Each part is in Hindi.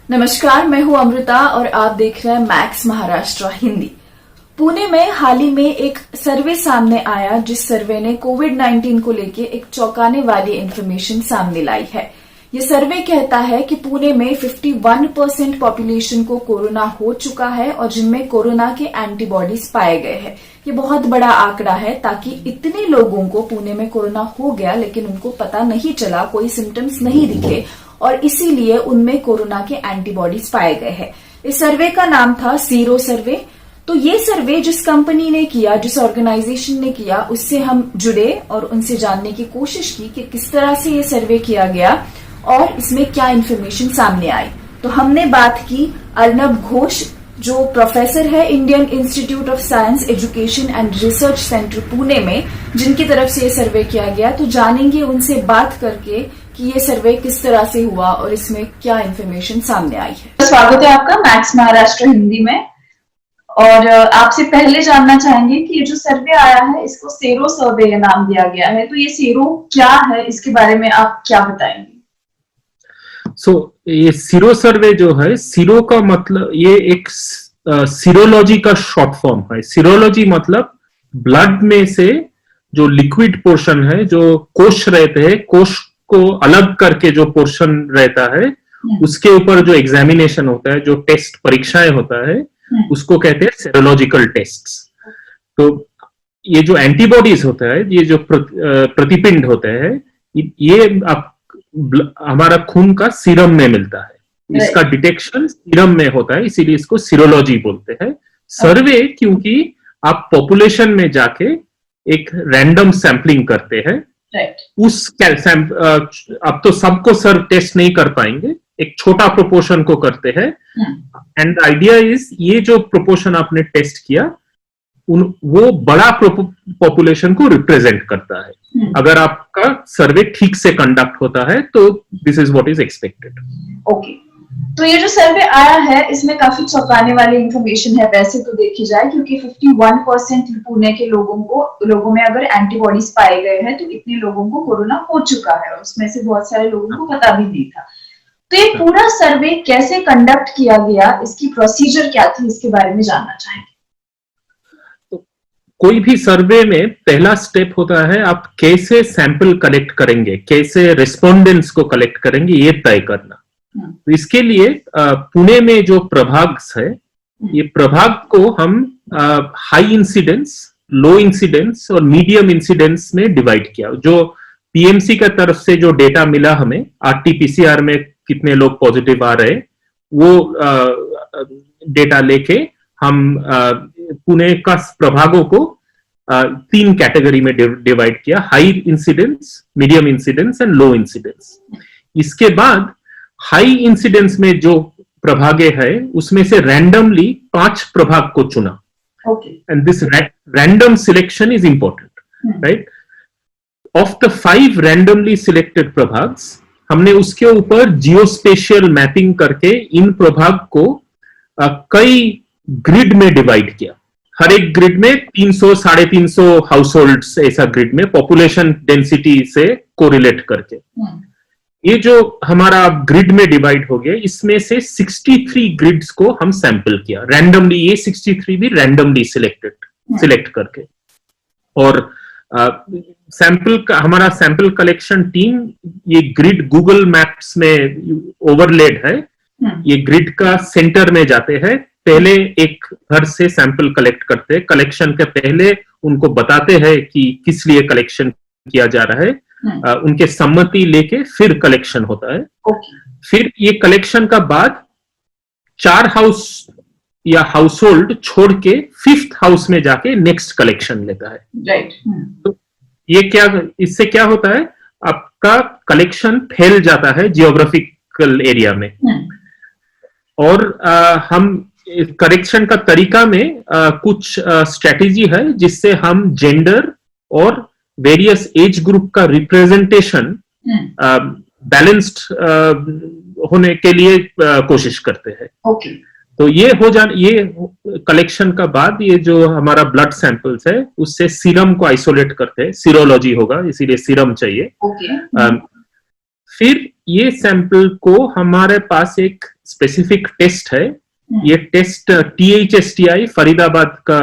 नमस्कार, मैं हूं अमृता और आप देख रहे हैं मैक्स महाराष्ट्र हिंदी। पुणे में हाल ही में एक सर्वे सामने आया, जिस सर्वे ने कोविड-19 को लेके एक चौंकाने वाली इंफॉर्मेशन सामने लाई है। ये सर्वे कहता है कि पुणे में 51% पॉपुलेशन को कोरोना हो चुका है और जिनमें कोरोना के एंटीबॉडीज पाए गए हैं। ये बहुत बड़ा आंकड़ा है, ताकि इतने लोगों को पुणे में कोरोना हो गया लेकिन उनको पता नहीं चला, कोई सिम्टम्स नहीं दिखे और इसीलिए उनमें कोरोना के एंटीबॉडीज पाए गए हैं। इस सर्वे का नाम था सीरो सर्वे। तो ये सर्वे जिस कंपनी ने किया, जिस ऑर्गेनाइजेशन ने किया, उससे हम जुड़े और उनसे जानने की कोशिश की कि किस तरह से ये सर्वे किया गया और इसमें क्या इन्फॉर्मेशन सामने आई। तो हमने बात की अर्नब घोष, जो प्रोफेसर है Indian institute of science education and research centre Pune में, जिनकी तरफ से ये सर्वे किया गया। तो जानेंगे उनसे बात करके कि ये सर्वे किस तरह से हुआ और इसमें क्या इन्फॉर्मेशन सामने आई है। स्वागत है आपका मैक्स महाराष्ट्र हिंदी में। और आपसे पहले जानना चाहेंगे कि ये जो सर्वे आया है, इसको सेरो सर्वे नाम दिया गया है। तो ये सेरो क्या है, इसके बारे में आप क्या बताएंगे? ये सीरो सर्वे जो है, सीरो का मतलब ये एक सीरोलॉजी का शॉर्ट फॉर्म है। सीरोलॉजी मतलब ब्लड में से जो लिक्विड पोर्शन है, जो कोश रहते हैं, कोश को अलग करके जो पोर्शन रहता है, उसके ऊपर जो एग्जामिनेशन होता है, जो टेस्ट परीक्षाएं होता है, उसको कहते हैं सेरोलॉजिकल टेस्ट्स। तो ये जो एंटीबॉडीज होता है, ये जो प्रतिपिंड होते हैं, ये आप हमारा खून का सीरम में मिलता है। इसका डिटेक्शन सीरम में होता है, इसीलिए इसको सीरोलॉजी बोलते हैं। सर्वे क्योंकि आप पॉपुलेशन में जाके एक रैंडम सैंपलिंग करते हैं। उस अब तो सबको सर टेस्ट नहीं कर पाएंगे, एक छोटा प्रोपोर्शन को करते हैं। एंड आइडिया इज, ये जो प्रोपोर्शन आपने टेस्ट किया वो बड़ा पॉपुलेशन को रिप्रेजेंट करता है। अगर आपका सर्वे ठीक से कंडक्ट होता है तो this is what is expected. Okay, तो ये जो सर्वे आया है, इसमें काफी चौंकाने वाली इंफॉर्मेशन है वैसे तो देखी जाए, क्योंकि 51% पुणे के लोगों में अगर एंटीबॉडीज पाए गए हैं, तो इतने लोगों को कोरोना हो चुका है। उसमें से बहुत सारे लोगों को पता भी नहीं था। तो ये पूरा सर्वे कैसे कंडक्ट किया गया, इसकी प्रोसीजर क्या थी, इसके बारे में जानना चाहेंगे। कोई भी सर्वे में पहला स्टेप होता है, आप कैसे सैंपल कलेक्ट करेंगे, कैसे रिस्पोंडेंट्स को कलेक्ट करेंगे, ये तय करना। तो इसके लिए पुणे में जो प्रभाग है, ये प्रभाग को हम हाई इंसिडेंस, लो इंसिडेंस और मीडियम इंसिडेंस में डिवाइड किया। जो पीएमसी का तरफ से जो डेटा मिला हमें, आरटी-पीसीआर में कितने लोग पॉजिटिव आ रहे, वो डेटा लेके हम पुणे का प्रभागों को 3 कैटेगरी में डिवाइड किया: high incidence, medium incidence and low incidence. इसके बाद हाई इंसिडेंस में जो प्रभागे है, उसमें से रैंडमली 5 प्रभाग को चुना। And this random selection is important, right? Of the 5 randomly selected प्रभाग्स, हमने उसके ऊपर जियोस्पेशियल मैपिंग करके इन प्रभाग को कई ग्रिड में डिवाइड किया। हर एक ग्रिड में 300-350 हाउस होल्ड्स, ऐसा ग्रिड में पॉपुलेशन डेंसिटी से कोरिलेट करके। ये जो हमारा ग्रिड में डिवाइड हो गया, इसमें से 63 ग्रिड्स को हम सैंपल किया रैंडमली। ये 63 भी रैंडमली सिलेक्ट करके। और हमारा सैंपल कलेक्शन टीम ये ग्रिड गूगल मैप्स में ओवरलेड है। ये ग्रिड का सेंटर में जाते हैं, पहले एक घर से सैंपल कलेक्ट करते हैं। कलेक्शन के पहले उनको बताते हैं कि किस लिए कलेक्शन किया जा रहा है, उनके सम्मति लेके फिर कलेक्शन होता है। फिर ये कलेक्शन का बाद 4 हाउस या हाउस होल्ड छोड़ के 5th हाउस में जाके नेक्स्ट कलेक्शन लेता है। तो ये इससे क्या होता है, आपका कलेक्शन फैल जाता है जियोग्राफिकल एरिया में। और हम करेक्शन का तरीका में कुछ स्ट्रेटेजी है, जिससे हम जेंडर और वेरियस एज ग्रुप का रिप्रेजेंटेशन बैलेंस्ड होने के लिए कोशिश करते हैं। तो ये कलेक्शन का बाद ये जो हमारा ब्लड सैंपल्स है, उससे सीरम को आइसोलेट करते हैं। सीरोलॉजी होगा, इसीलिए सीरम चाहिए। फिर ये सैंपल को हमारे पास एक स्पेसिफिक टेस्ट है, ये टेस्ट THSTI फरीदाबाद का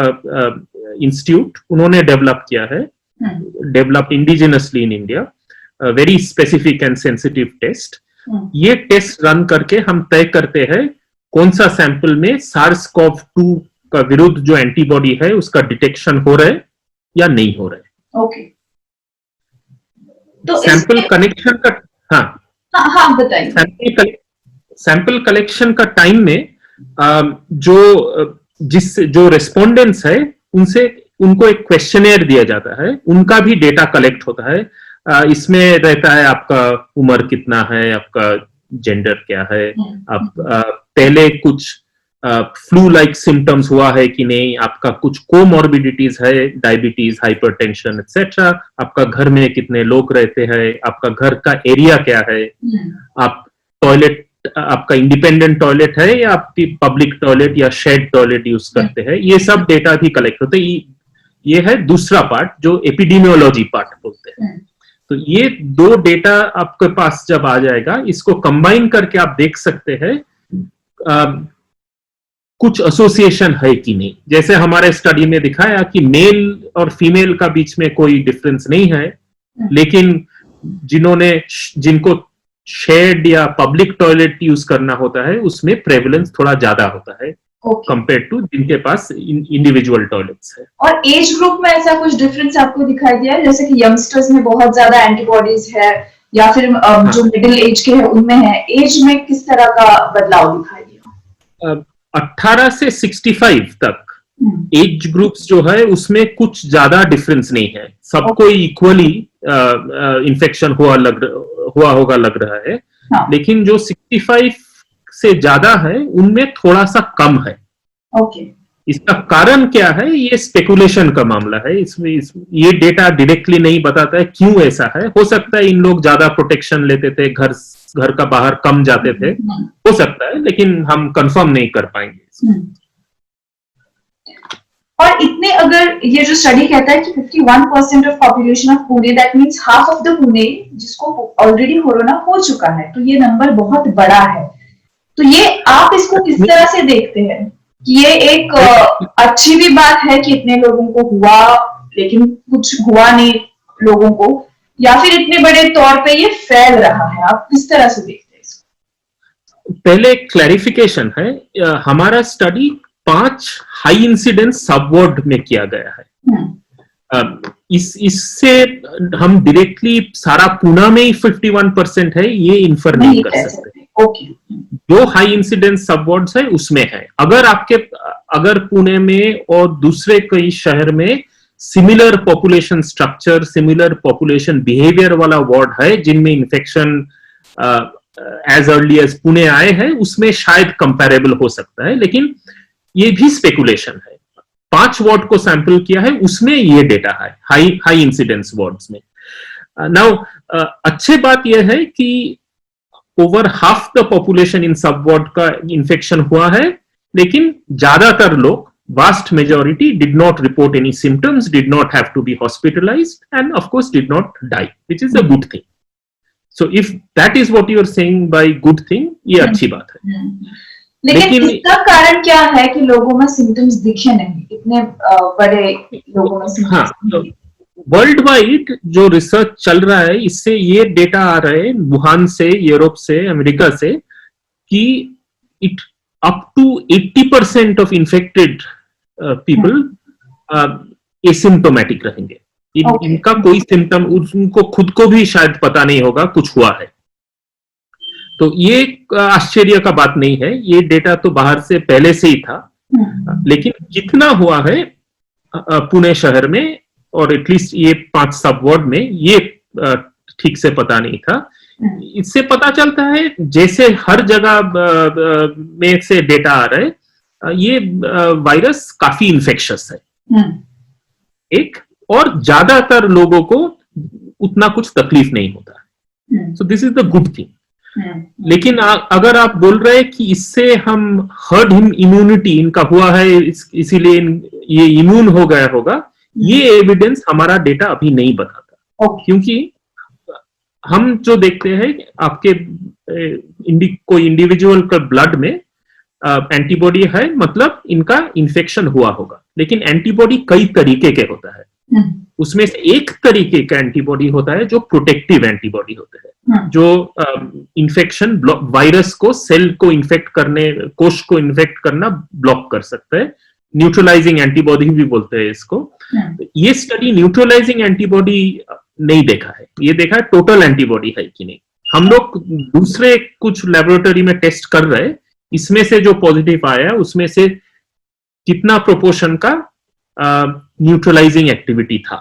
इंस्टीट्यूट उन्होंने डेवलप किया है, develop indigenously in India, very specific and sensitive test. ये टेस्ट रन करके हम तय करते हैं कौन सा सैंपल में SARS-CoV-2 का विरुद्ध जो एंटीबॉडी है उसका डिटेक्शन हो रहा है या नहीं हो रहा है। ओके, तो सैंपल कनेक्शन का, हाँ बताइए। सैंपल कलेक्शन का टाइम में जो रेस्पोंडेंट्स है उनको एक क्वेश्चनेयर दिया जाता है, उनका भी डेटा कलेक्ट होता है। इसमें रहता है आपका उम्र कितना है, आपका जेंडर क्या है, आप पहले कुछ फ्लू लाइक सिम्टम्स हुआ है कि नहीं, आपका कुछ कोमॉर्बिडिटीज है, डायबिटीज, हाइपरटेंशन एक्सेट्रा, आपका घर में कितने लोग रहते हैं, आपका घर का एरिया क्या है, आप टॉयलेट, आपका इंडिपेंडेंट टॉयलेट है या आपकी पब्लिक टॉयलेट या शेड टॉयलेट यूज करते हैं, ये सब डेटा भी कलेक्ट होते हैं। ये है दूसरा पार्ट जो एपिडेमियोलॉजी पार्ट बोलते हैं। तो ये दो डेटा आपके पास जब आ जाएगा, इसको कंबाइन करके आप देख सकते हैं कुछ एसोसिएशन है कि नहीं। जैसे हमारे स्टडी में दिखाया कि मेल और फीमेल का बीच में कोई डिफरेंस नहीं है, लेकिन जिनको शेड या पब्लिक टॉयलेट यूज करना होता है उसमें प्रेवलेंस थोड़ा ज्यादा होता है कंपेयर टू जिनके पास इंडिविजुअल टॉयलेट्स है। और एज ग्रुप में ऐसा कुछ डिफरेंस आपको दिखाई दिया है, जैसे कि यंगस्टर्स में बहुत ज्यादा एंटीबॉडीज है या फिर जो मिडिल एज के हैं उनमें है, एज में किस तरह का बदलाव दिखाई दिया? 18 से 65 तक एज ग्रुप्स जो है उसमें कुछ ज्यादा डिफरेंस नहीं है, सबको इक्वली इन्फेक्शन हुआ होगा लग रहा है। लेकिन जो 65 से ज्यादा है उनमें थोड़ा सा कम है। इसका कारण क्या है, ये स्पेकुलेशन का मामला है, इसमें ये डेटा डायरेक्टली नहीं बताता है क्यों ऐसा है। हो सकता है इन लोग ज्यादा प्रोटेक्शन लेते थे, घर का बाहर कम जाते थे, हो सकता है, लेकिन हम कंफर्म नहीं कर पाएंगे। और इतने, अगर ये जो स्टडी कहता है कि 51% of population of Pune, that means half of the Pune जिसको ऑलरेडी कोरोना हो चुका है, तो ये नंबर बहुत बड़ा है। तो ये आप इसको किस तरह से देखते हैं कि ये एक अच्छी भी बात है कि इतने लोगों को हुआ लेकिन कुछ हुआ नहीं लोगों को, या फिर इतने बड़े तौर पे ये फैल रहा है, आप किस तरह से देखते हैं इसको? पहले क्लैरिफिकेशन है, हमारा स्टडी 5 हाई इंसिडेंस सबवार्ड में किया गया है। इससे हम डायरेक्टली सारा पुणे में ही 51% है ये इन्फर नहीं कर सकते। जो हाई इंसिडेंस सबवार्ड्स है उसमें है। अगर पुणे में और दूसरे कई शहर में similar population structure, similar population behaviour वाला वार्ड है जिनमें infection as early as Pune आए हैं, उसमें शायद कंपैरेबल हो सकता है, लेकिन ये भी स्पेकुलेशन है। 5 वार्ड को सैंपल किया है, उसमें ये डेटा है हाई इंसिडेंस वार्ड्स में। नाउ अच्छी बात यह है कि over half the population in सब वार्ड का इन्फेक्शन हुआ है, लेकिन ज्यादातर लोग, vast majority did not report any symptoms, did not have to be hospitalized, and of course did not die, which is a good thing. So if that is what you are saying by good thing, ये अच्छी बात है। लेकिन इसका कारण क्या है कि लोगों में सिम्टम्स दिखे नहीं, इतने बड़े लोगों में सिम्टम्स? वर्ल्ड वाइड जो रिसर्च चल रहा है, इससे ये डेटा आ रहे हैं वुहान से, यूरोप से, अमेरिका से, कि it up to 80% of infected people asymptomatic रहेंगे। इनका कोई सिम्टम, उनको खुद को भी शायद पता नहीं होगा कुछ हुआ है। तो ये आश्चर्य का बात नहीं है, ये डेटा तो बाहर से पहले से ही था, लेकिन कितना हुआ है पुणे शहर में और एटलीस्ट ये 5 सब वार्ड में, ये ठीक से पता नहीं था। इससे पता चलता है जैसे हर जगह में से डेटा आ रहा है, ये वायरस काफी इन्फेक्शियस है एक, और ज्यादातर लोगों को उतना कुछ तकलीफ नहीं होता। So this is the good thing. लेकिन अगर आप बोल रहे हैं कि इससे हम हर्ड इम्यूनिटी इनका हुआ है, इसीलिए ये इम्यून हो गया होगा, ये एविडेंस हमारा डेटा अभी नहीं बताता। क्योंकि हम जो देखते हैं आपके कोई इंडिविजुअल का ब्लड में एंटीबॉडी है, मतलब इनका इन्फेक्शन हुआ होगा, लेकिन एंटीबॉडी कई तरीके के होता है। उसमें से एक तरीके का एंटीबॉडी होता है जो प्रोटेक्टिव एंटीबॉडी होते हैं, जो इन्फेक्शन वायरस को, सेल को इन्फेक्ट करने, कोश को इन्फेक्ट करना ब्लॉक कर सकते हैं। न्यूट्रलाइजिंग एंटीबॉडी भी बोलते हैं इसको। ये स्टडी न्यूट्रलाइजिंग एंटीबॉडी नहीं देखा है, ये देखा है टोटल एंटीबॉडी है कि नहीं। हम लोग दूसरे कुछ लेबोरेटरी में टेस्ट कर रहे हैं, इसमें से जो पॉजिटिव आया उसमें से कितना प्रोपोर्शन का न्यूट्रलाइजिंग एक्टिविटी था,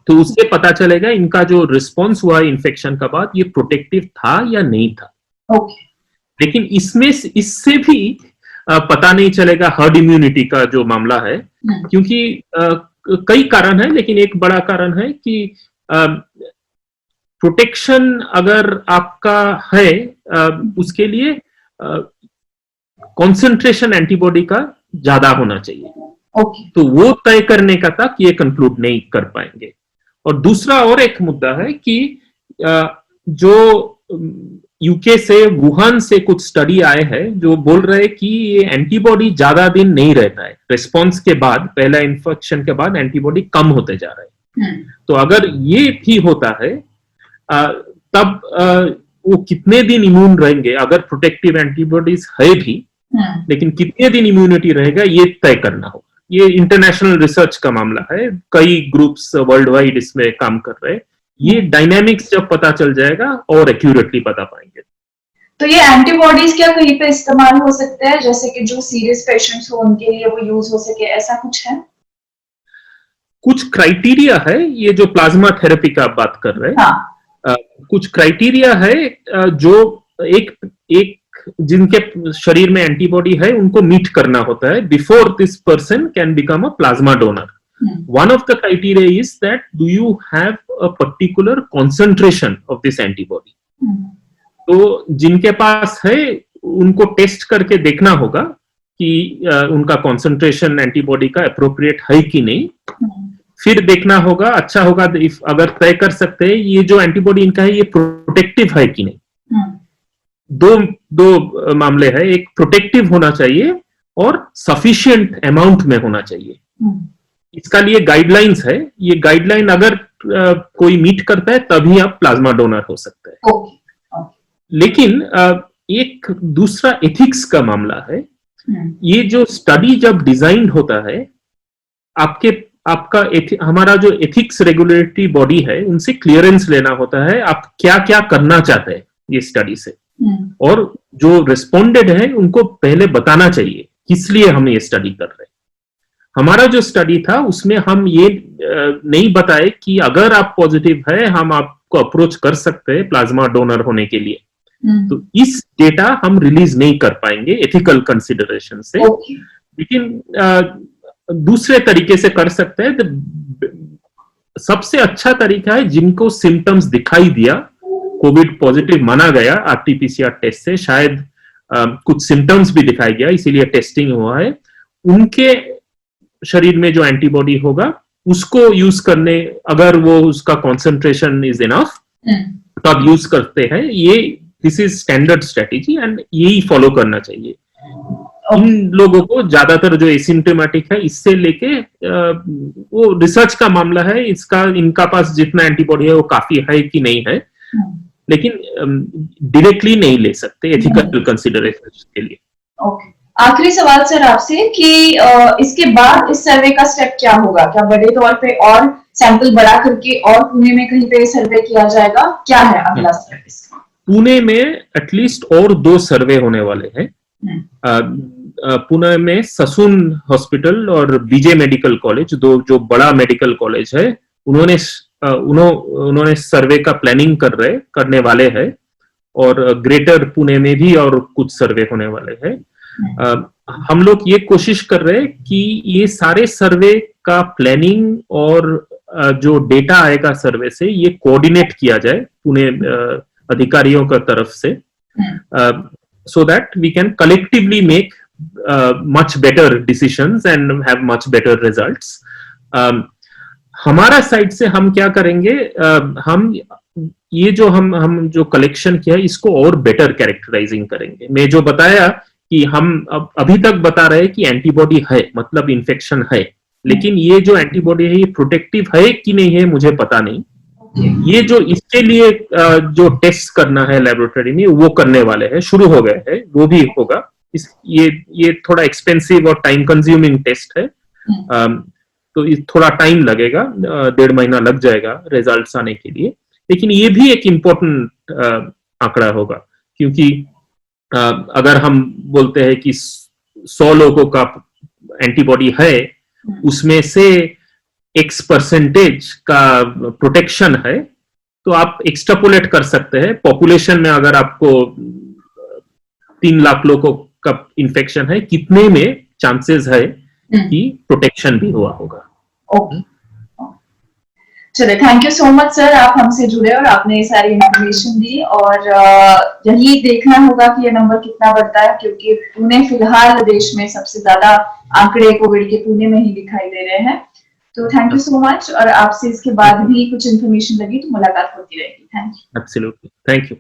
तो उससे पता चलेगा इनका जो रिस्पॉन्स हुआ इन्फेक्शन का बाद ये प्रोटेक्टिव था या नहीं था। लेकिन इसमें इससे भी पता नहीं चलेगा हर्ड इम्यूनिटी का जो मामला है, क्योंकि कई कारण है, लेकिन एक बड़ा कारण है कि प्रोटेक्शन अगर आपका है उसके लिए कॉन्सेंट्रेशन एंटीबॉडी का ज्यादा होना चाहिए। तो वो तय करने का तक ये कंक्लूड नहीं कर पाएंगे। और दूसरा और एक मुद्दा है कि जो यूके से, वुहान से कुछ स्टडी आए हैं जो बोल रहे हैं कि ये एंटीबॉडी ज्यादा दिन नहीं रहता है, रिस्पॉन्स के बाद, पहला इन्फेक्शन के बाद एंटीबॉडी कम होते जा रहे हैं। तो अगर ये भी होता है तब वो कितने दिन इम्यून रहेंगे, अगर प्रोटेक्टिव एंटीबॉडीज है भी, लेकिन कितने दिन इम्यूनिटी रहेगा ये तय करना होगा। ये इंटरनेशनल रिसर्च का मामला है, कई ग्रुप्स वर्ल्ड वाइड इसमें काम कर रहे हैं। ये डायनामिक्स जब पता चल जाएगा और एक्यूरेटली बता पाएंगे। तो ये एंटीबॉडीज क्या कहीं पे इस्तेमाल हो सकते हैं, जैसे कि जो सीरियस पेशेंट्स हो उनके लिए वो यूज हो सके, ऐसा कुछ है? कुछ क्राइटेरिया है, ये जो प्लाज्मा थेरेपी का आप बात कर रहे हैं। कुछ क्राइटेरिया है जो एक जिनके शरीर में एंटीबॉडी है उनको मीट करना होता है before this person can become a plasma donor. One of the criteria is that do you have a particular concentration of this antibody? तो जिनके पास है उनको टेस्ट करके देखना होगा कि उनका concentration एंटीबॉडी का अप्रोप्रिएट है कि नहीं। फिर देखना होगा, अच्छा होगा अगर तय कर सकते हैं ये जो एंटीबॉडी इनका है ये प्रोटेक्टिव है कि नहीं। दो मामले हैं, एक प्रोटेक्टिव होना चाहिए और सफिशिएंट अमाउंट में होना चाहिए। इसका लिए गाइडलाइंस है, ये गाइडलाइन अगर कोई मीट करता है तभी आप प्लाज्मा डोनर हो सकते हैं। लेकिन एक दूसरा एथिक्स का मामला है। ये जो स्टडी जब डिजाइन होता है, हमारा जो एथिक्स रेगुलेटरी बॉडी है उनसे क्लियरेंस लेना होता है, आप क्या क्या करना चाहते हैं ये स्टडी से, और जो रिस्पोंडेड है उनको पहले बताना चाहिए किस लिए हम ये स्टडी कर रहे हैं। हमारा जो स्टडी था उसमें हम ये नहीं बताए कि अगर आप पॉजिटिव है हम आपको अप्रोच कर सकते हैं प्लाज्मा डोनर होने के लिए। तो इस डेटा हम रिलीज नहीं कर पाएंगे एथिकल कंसिडरेशन से। लेकिन दूसरे तरीके से कर सकते हैं। सबसे अच्छा तरीका है जिनको सिम्टम्स दिखाई दिया, कोविड पॉजिटिव माना गया आरटीपीसीआर टेस्ट से, शायद कुछ सिम्टम्स भी दिखाई गया इसीलिए टेस्टिंग हुआ है, उनके शरीर में जो एंटीबॉडी होगा उसको यूज करने, अगर वो उसका कॉन्सेंट्रेशन इज इनफ तब यूज करते हैं। ये this is standard strategy and यही फॉलो करना चाहिए। इन लोगों को ज्यादातर जो एसिम्प्टोमेटिक है इससे लेके वो रिसर्च का मामला है, इनका पास जितना एंटीबॉडी है वो काफी है कि नहीं है, लेकिन डायरेक्टली नहीं ले सकते एथिकल कंसिडरेशन के लिए। आखिरी सवाल सर आपसे कि इसके बाद इस सर्वे का स्टेप क्या होगा? क्या बड़े तौर पे और सैंपल बड़ा करके और पुणे में कहीं पे सर्वे किया जाएगा? क्या है अगला स्टेप इसका? पुणे में एटलीस्ट और 2 सर्वे होने वाले हैं। पुणे में ससून हॉस्पिटल और बीजे मेडिकल कॉलेज, दो जो बड़ा मेडिकल कॉलेज है, उन्होंने सर्वे का प्लानिंग करने वाले हैं, और ग्रेटर पुणे में भी और कुछ सर्वे होने वाले हैं। हम लोग ये कोशिश कर रहे हैं कि ये सारे सर्वे का प्लानिंग और जो डेटा आएगा सर्वे से ये कोऑर्डिनेट किया जाए पुणे अधिकारियों का तरफ से, so that we can collectively make much better decisions and have much better results. हमारा साइड से हम क्या करेंगे, हम ये जो हम जो कलेक्शन किया है इसको और बेटर कैरेक्टराइजिंग करेंगे। मैं जो बताया कि हम अभी तक बता रहे हैं कि एंटीबॉडी है, मतलब इन्फेक्शन है, लेकिन ये जो एंटीबॉडी है ये प्रोटेक्टिव है कि नहीं है मुझे पता नहीं। ये जो इसके लिए जो टेस्ट करना है लेबोरेटरी में वो करने वाले हैं, शुरू हो गए हैं, वो भी होगा। ये थोड़ा एक्सपेंसिव और टाइम कंज्यूमिंग टेस्ट है, तो थोड़ा टाइम लगेगा, 1.5 महीना लग जाएगा रिजल्ट्स आने के लिए। लेकिन ये भी एक इम्पोर्टेंट आंकड़ा होगा, क्योंकि अगर हम बोलते हैं कि 100 लोगों का एंटीबॉडी है, उसमें से X% का प्रोटेक्शन है, तो आप एक्सट्रापोलेट कर सकते हैं। पॉपुलेशन में अगर आपको 3 लाख लोगों का इन्फेक्शन है, कितने में चांसेस है कि प्रोटेक्शन भी हुआ होगा। ओके, चलिए, thank you so much sir, आप हमसे जुड़े और आपने ये सारी इंफॉर्मेशन दी। और यही देखना होगा कि ये नंबर कितना बढ़ता है, क्योंकि पुणे फिलहाल देश में सबसे ज्यादा आंकड़े कोविड के पुणे में ही दिखाई दे रहे हैं। तो थैंक यू सो मच, और आपसे इसके बाद भी कुछ इन्फॉर्मेशन लगी तो मुलाकात होती रहेगी। Thank you. Absolutely, thank you.